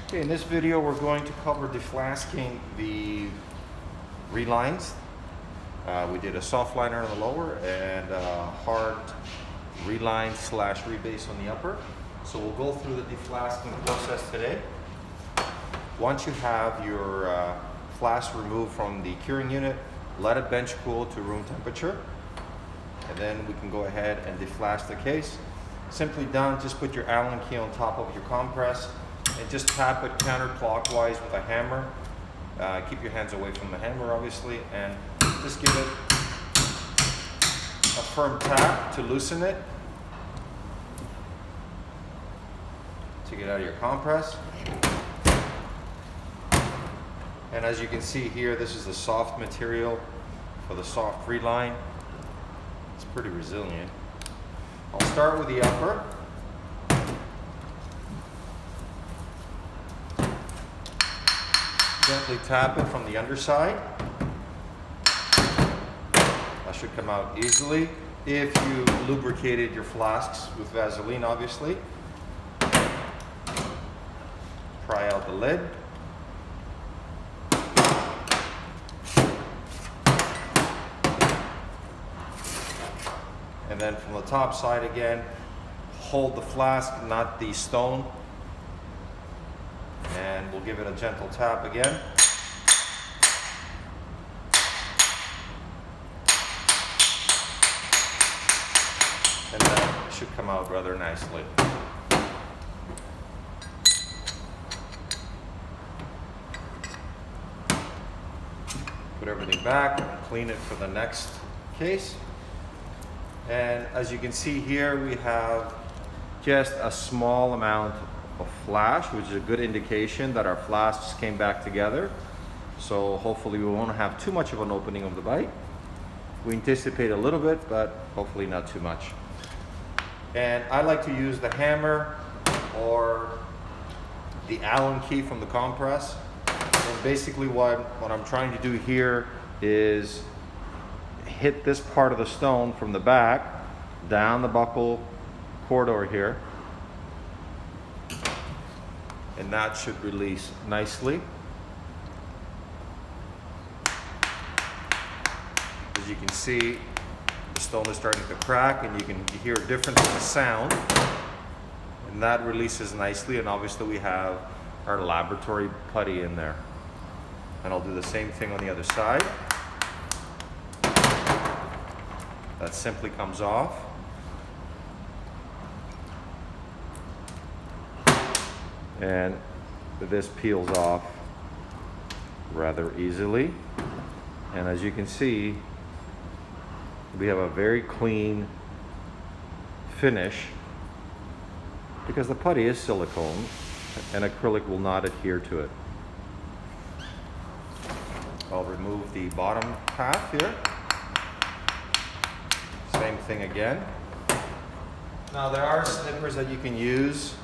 Okay, in this video we're going to cover deflasking the relines. We did a soft liner on the lower and a hard reline slash rebase on the upper. So we'll go through the deflasking process today. Once you have your flask removed from the curing unit, let it bench cool to room temperature. And then we can go ahead and deflask the case. Simply done, just put your Allen key on top of your compress and just tap it counterclockwise with a hammer. Keep your hands away from the hammer, obviously, and just give it a firm tap to loosen it, to get out of your compress. And as you can see here, this is the soft material for the soft reline. It's pretty resilient. I'll start with the upper. Gently tap it from the underside. That should come out easily if you lubricated your flasks with Vaseline, obviously. Pry out the lid. And then from the top side again, hold the flask, not the stone. And we'll give it a gentle tap again. And that should come out rather nicely. Put everything back and clean it for the next case. And as you can see here, we have just a small amount of flash, which is a good indication that our flasks came back together. So hopefully we won't have too much of an opening of the bite. We anticipate a little bit, but hopefully not too much. And I like to use the hammer or the Allen key from the compress. And basically what I'm trying to do here is hit this part of the stone from the back down the buckle corridor here, and that should release nicely. As you can see, the stone is starting to crack, and you can hear a difference in the sound, and that releases nicely. And obviously we have our laboratory putty in there, and I'll do the same thing on the other side. That simply comes off. And this peels off rather easily. And as you can see, we have a very clean finish because the putty is silicone and acrylic will not adhere to it. I'll remove the bottom half here. Same thing again. Now there are snippers that you can use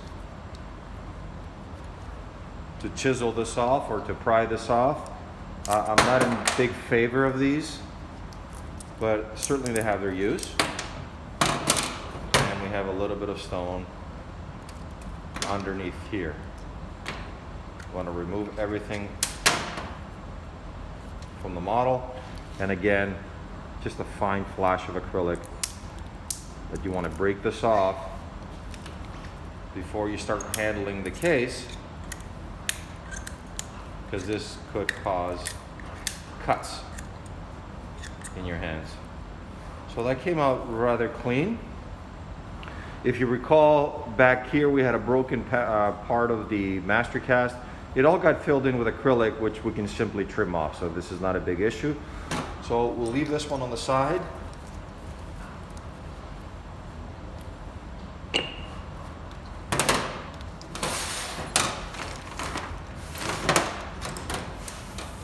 to chisel this off or to pry this off. I'm not in big favor of these, but certainly they have their use. And we have a little bit of stone underneath here. Want to remove everything from the model, and again, just a fine flash of acrylic that you want to break this off before you start handling the case, because this could cause cuts in your hands. So that came out rather clean. If you recall, back here we had a broken part of the master cast. It all got filled in with acrylic, which we can simply trim off, so this is not a big issue. So we'll leave this one on the side.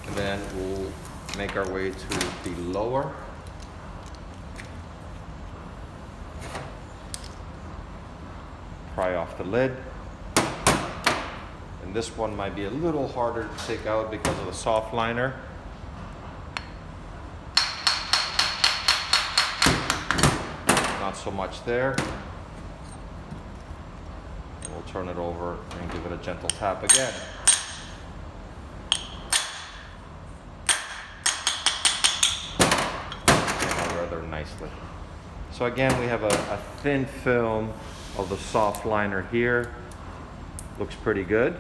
And then we'll make our way to the lower. Pry off the lid. And this one might be a little harder to take out because of the soft liner. Not so much there. We'll turn it over and give it a gentle tap again. Rather nicely. So again, we have a thin film of the soft liner here. Looks pretty good,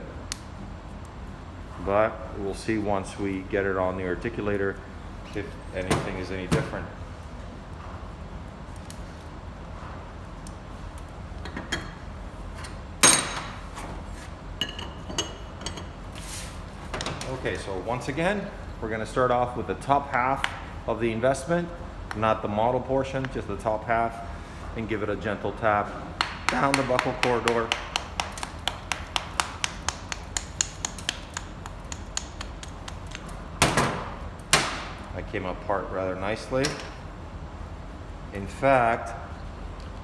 but we'll see once we get it on the articulator if anything is any different. Okay, so once again, we're going to start off with the top half of the investment, not the model portion, just the top half, and give it a gentle tap down the buckle corridor. That came apart rather nicely. In fact,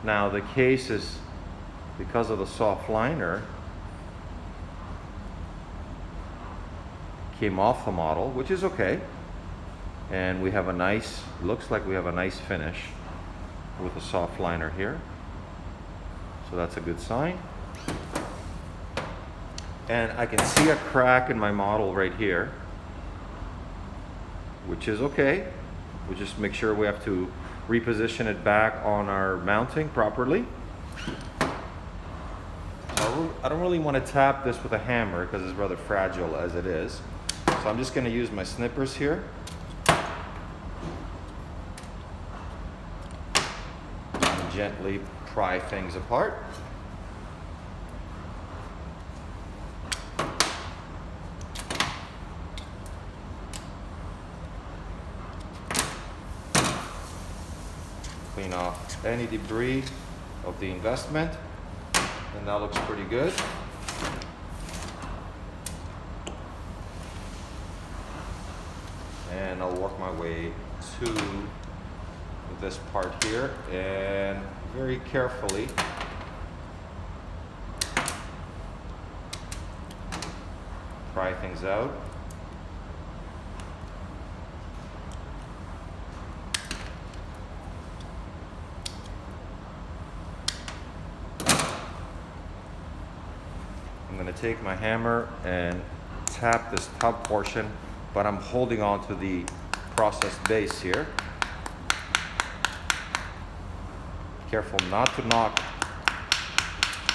now the case is, because of the soft liner, came off the model, which is okay. And we have a nice, looks like we have a nice finish with a soft liner here. So that's a good sign. And I can see a crack in my model right here, which is okay. We just make sure we have to reposition it back on our mounting properly. So I don't really want to tap this with a hammer because it's rather fragile as it is. So I'm just going to use my snippers here. And gently pry things apart. Clean off any debris of the investment, and that looks pretty good. And I'll work my way to this part here and very carefully pry things out. I'm going to take my hammer and tap this top portion, but I'm holding on to the processed base here. Careful not to knock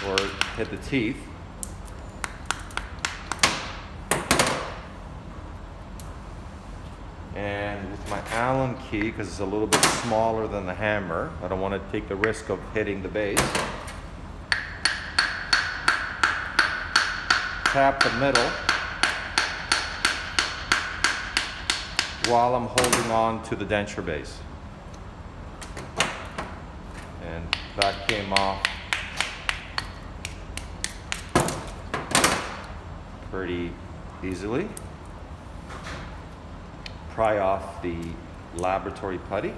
or hit the teeth. And with my Allen key, because it's a little bit smaller than the hammer, I don't want to take the risk of hitting the base. Tap the middle while I'm holding on to the denture base. And that came off pretty easily. Pry off the laboratory putty.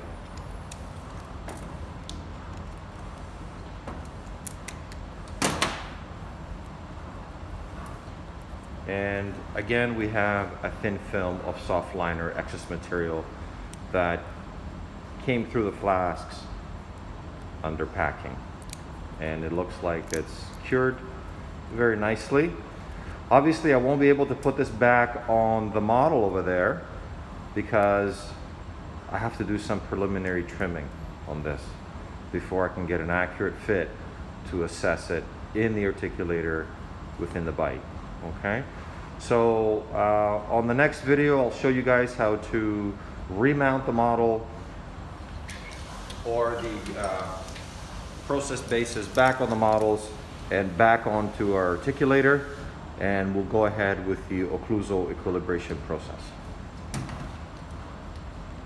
And again, we have a thin film of soft liner excess material that came through the flasks under packing. And it looks like it's cured very nicely. Obviously, I won't be able to put this back on the model over there because I have to do some preliminary trimming on this before I can get an accurate fit to assess it in the articulator within the bite. Okay, so on the next video, I'll show you guys how to remount the model or the processed bases back on the models and back onto our articulator, and we'll go ahead with the occlusal equilibration process.